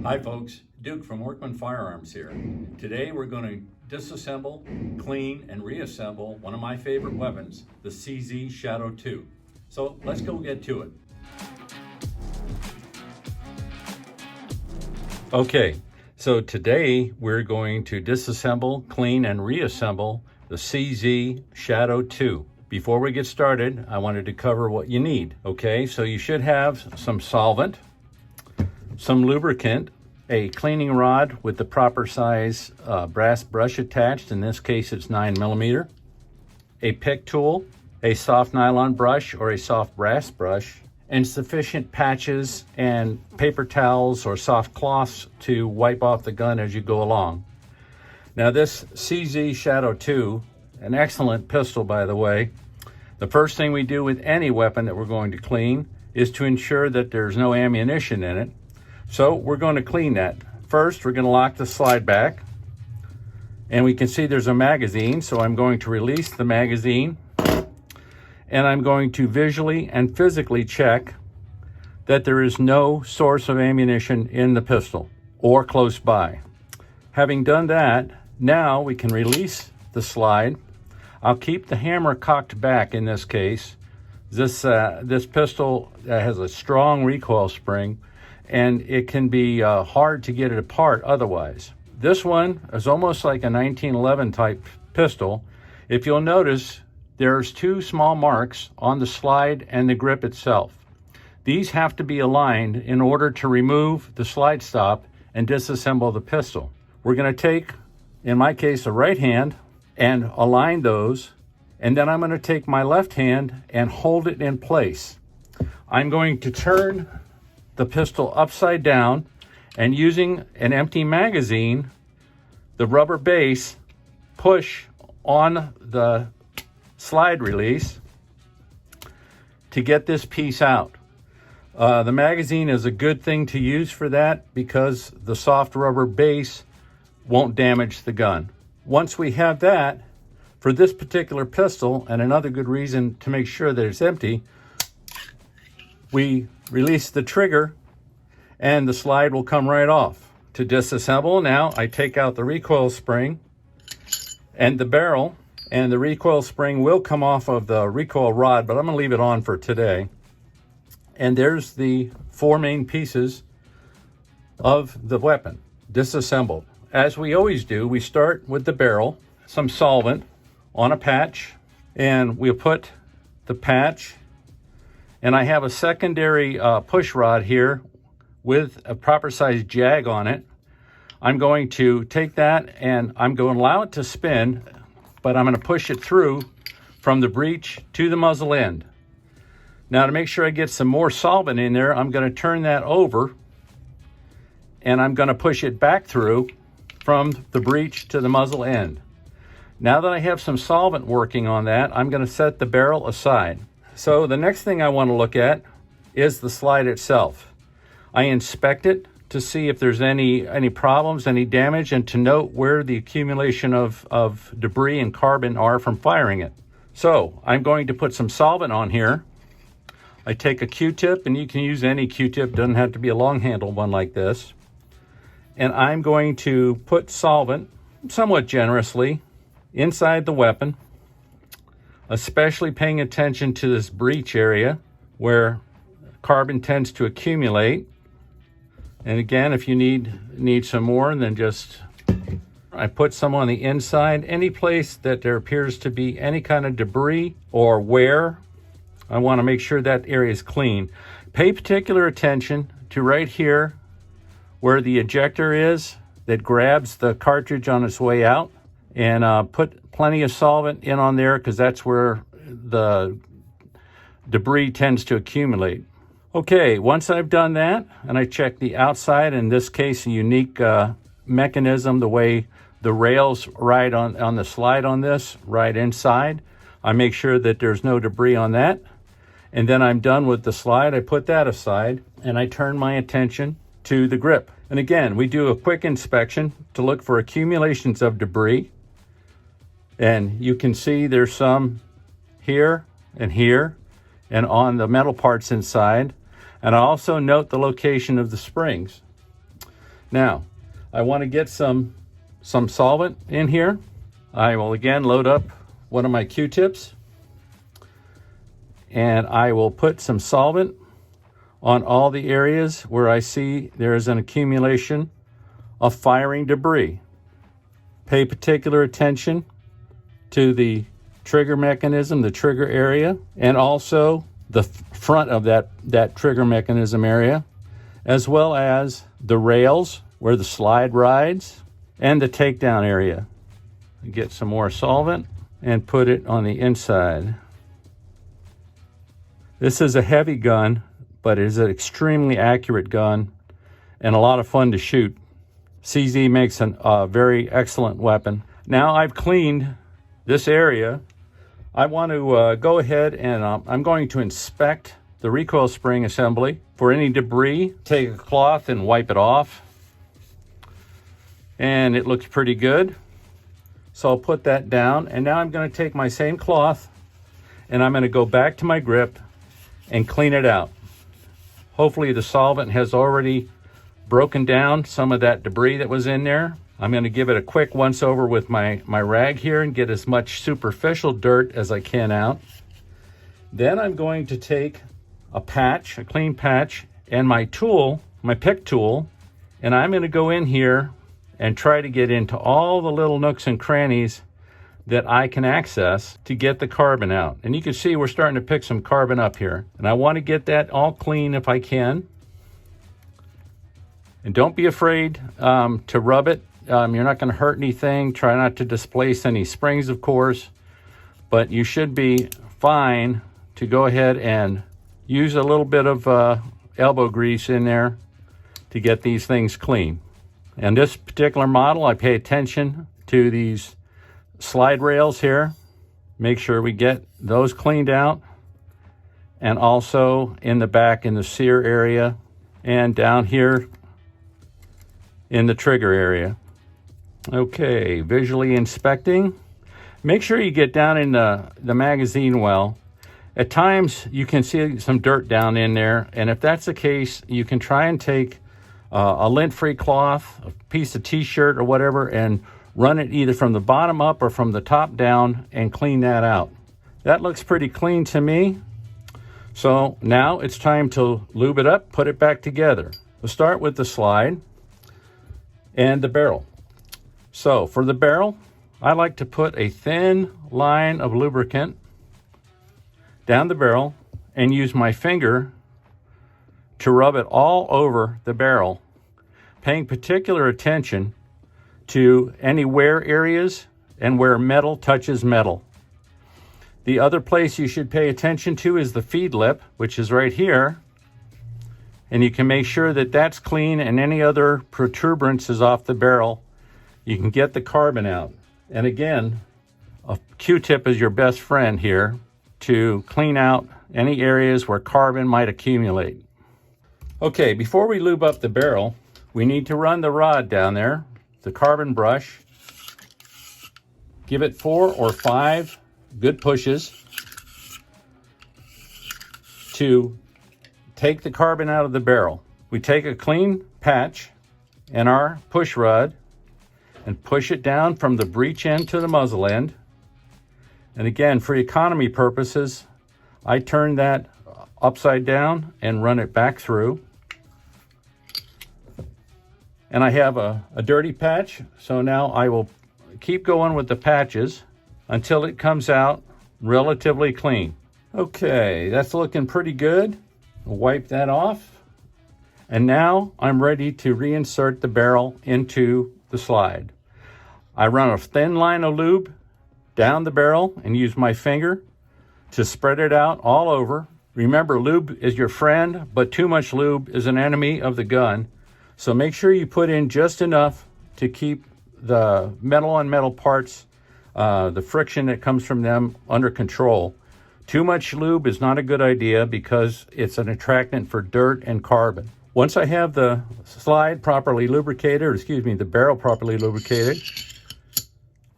Hi folks, Duke from Workman Firearms here. Today we're going to disassemble, clean, and reassemble one of my favorite weapons, the CZ Shadow 2. So let's go get to it. Okay, so today we're going to disassemble, clean, and reassemble the CZ Shadow 2. Before we get started, I wanted to cover what you need. Okay, so you should have some solvent, some lubricant, a cleaning rod with the proper size brass brush attached. In this case, it's 9mm. A pick tool, a soft nylon brush or a soft brass brush, and sufficient patches and paper towels or soft cloths to wipe off the gun as you go along. Now this CZ Shadow 2, an excellent pistol by the way. The first thing we do with any weapon that we're going to clean is to ensure that there's no ammunition in it. So we're going to clean that. First, we're going to lock the slide back. And we can see there's a magazine, so I'm going to release the magazine. And I'm going to visually and physically check that there is no source of ammunition in the pistol or close by. Having done that, now we can release the slide. I'll keep the hammer cocked back in this case. This pistol has a strong recoil spring, and it can be hard to get it apart otherwise. This one is almost like a 1911 type pistol. If you'll notice, there's two small marks on the slide and the grip itself. These have to be aligned in order to remove the slide stop and disassemble the pistol. We're going to take, in my case, a right hand and align those, and then I'm going to take my left hand and hold it in place. I'm going to turn the pistol upside down, and using an empty magazine, the rubber base, push on the slide release to get this piece out. The magazine is a good thing to use for that because the soft rubber base won't damage the gun. Once we have that, for this particular pistol, and another good reason to make sure that it's empty, we release the trigger and the slide will come right off. To disassemble, now I take out the recoil spring and the barrel, and the recoil spring will come off of the recoil rod, but I'm going to leave it on for today. And there's the four main pieces of the weapon, disassembled. As we always do, we start with the barrel, some solvent on a patch, and we'll put the patch, and I have a secondary push rod here with a proper size jag on it. I'm going to take that and I'm going to allow it to spin, but I'm going to push it through from the breech to the muzzle end. Now to make sure I get some more solvent in there, I'm going to turn that over and I'm going to push it back through from the breech to the muzzle end. Now that I have some solvent working on that, I'm going to set the barrel aside. So the next thing I want to look at is the slide itself. I inspect it to see if there's any problems, any damage, and to note where the accumulation of debris and carbon are from firing it. So I'm going to put some solvent on here. I take a Q-tip, and you can use any Q-tip, doesn't have to be a long handled one like this. And I'm going to put solvent, somewhat generously, inside the weapon, especially paying attention to this breech area where carbon tends to accumulate. And again, if you need some more, then just, I put some on the inside. Any place that there appears to be any kind of debris or wear, I want to make sure that area is clean. Pay particular attention to right here where the ejector is that grabs the cartridge on its way out, and put plenty of solvent in on there because that's where the debris tends to accumulate. Okay, once I've done that, and I check the outside, in this case a unique mechanism, the way the rails ride on the slide on this, right inside, I make sure that there's no debris on that. And then I'm done with the slide, I put that aside, and I turn my attention to the grip. And again, we do a quick inspection to look for accumulations of debris. And you can see there's some here and here and on the metal parts inside. And I also note the location of the springs. Now, I want to get some solvent in here. I will again load up one of my Q-tips, and I will put some solvent on all the areas where I see there is an accumulation of firing debris. Pay particular attention to the trigger mechanism, the trigger area, and also the front of that trigger mechanism area, as well as the rails where the slide rides and the takedown area. Get some more solvent and put it on the inside. This is a heavy gun, but it is an extremely accurate gun and a lot of fun to shoot. CZ makes a very excellent weapon. Now I've cleaned this area. I want to go ahead and I'm going to inspect the recoil spring assembly for any debris. Take a cloth and wipe it off. And it looks pretty good. So I'll put that down. And now I'm going to take my same cloth and I'm going to go back to my grip and clean it out. Hopefully the solvent has already broken down some of that debris that was in there. I'm going to give it a quick once over with my rag here and get as much superficial dirt as I can out. Then I'm going to take a clean patch, and my tool, my pick tool, and I'm going to go in here and try to get into all the little nooks and crannies that I can access to get the carbon out. And you can see we're starting to pick some carbon up here. And I want to get that all clean if I can. And don't be afraid to rub it. You're not going to hurt anything. Try not to displace any springs, of course. But you should be fine to go ahead and use a little bit of elbow grease in there to get these things clean. And this particular model, I pay attention to these slide rails here. Make sure we get those cleaned out. And also in the back in the sear area and down here in the trigger area. Okay, visually inspecting. Make sure you get down in the magazine well. At times you can see some dirt down in there, and if that's the case, you can try and take a lint-free cloth, a piece of t-shirt or whatever, and run it either from the bottom up or from the top down and clean that out. That looks pretty clean to me. So now it's time to lube it up, put it back together. We'll start with the slide and the barrel. So for the barrel, I like to put a thin line of lubricant down the barrel and use my finger to rub it all over the barrel, paying particular attention to any wear areas and where metal touches metal. The other place you should pay attention to is the feed lip, which is right here. And you can make sure that that's clean and any other protuberances off the barrel, you can get the carbon out. And again, a Q-tip is your best friend here to clean out any areas where carbon might accumulate. Okay, before we lube up the barrel, we need to run the rod down there, the carbon brush. Give it 4 or 5 good pushes to take the carbon out of the barrel. We take a clean patch and our push rod and push it down from the breech end to the muzzle end. And again, for economy purposes, I turn that upside down and run it back through. And I have a dirty patch, so now I will keep going with the patches until it comes out relatively clean. Okay, that's looking pretty good. Wipe that off. And now I'm ready to reinsert the barrel into the slide. I run a thin line of lube down the barrel and use my finger to spread it out all over. Remember, lube is your friend, but too much lube is an enemy of the gun. So make sure you put in just enough to keep the metal on metal parts, the friction that comes from them, under control. Too much lube is not a good idea because it's an attractant for dirt and carbon. Once I have the slide properly lubricated, or excuse me, the barrel properly lubricated,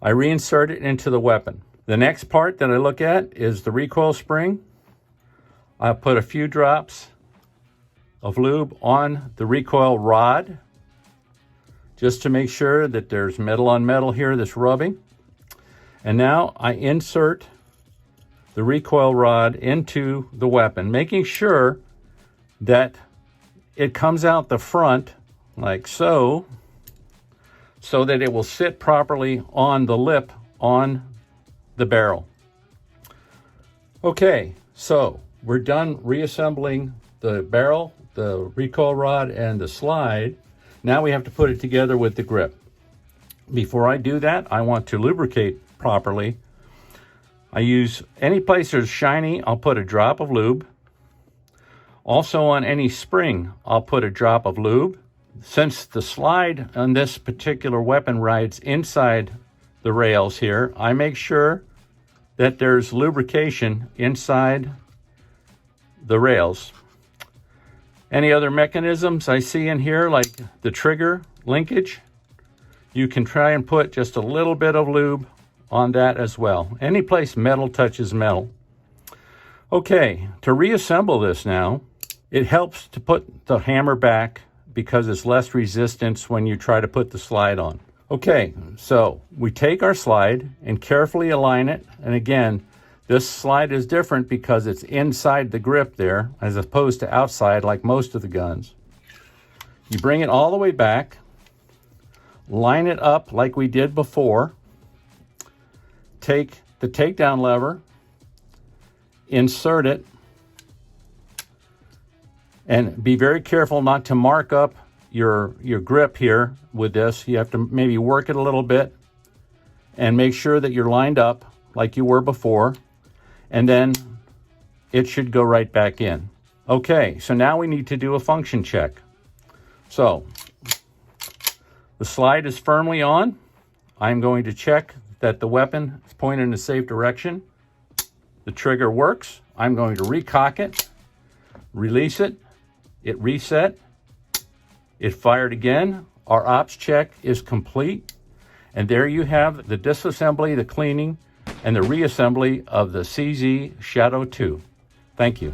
I reinsert it into the weapon. The next part that I look at is the recoil spring. I'll put a few drops of lube on the recoil rod. just to make sure that there's metal on metal here that's rubbing. And now I insert the recoil rod into the weapon, making sure that it comes out the front like so, so that it will sit properly on the lip on the barrel. Okay, so we're done reassembling the barrel, the recoil rod, and the slide. Now we have to put it together with the grip. Before I do that, I want to lubricate properly. I use any place there's shiny, I'll put a drop of lube. Also on any spring, I'll put a drop of lube. Since the slide on this particular weapon rides inside the rails here, I make sure that there's lubrication inside the rails. Any other mechanisms I see in here, like the trigger linkage, you can try and put just a little bit of lube on that as well. Any place metal touches metal. Okay, to reassemble this now, it helps to put the hammer back because it's less resistance when you try to put the slide on. Okay, so we take our slide and carefully align it. And again, this slide is different because it's inside the grip there as opposed to outside like most of the guns. You bring it all the way back, line it up like we did before, take the takedown lever, insert it, and be very careful not to mark up your grip here with this. You have to maybe work it a little bit and make sure that you're lined up like you were before, and then it should go right back in. Okay, so now we need to do a function check. So the slide is firmly on. I'm going to check that the weapon is pointed in a safe direction. The trigger works. I'm going to recock it, release it, it reset, it fired again. Our ops check is complete. And there you have the disassembly, the cleaning, and the reassembly of the CZ Shadow 2. Thank you.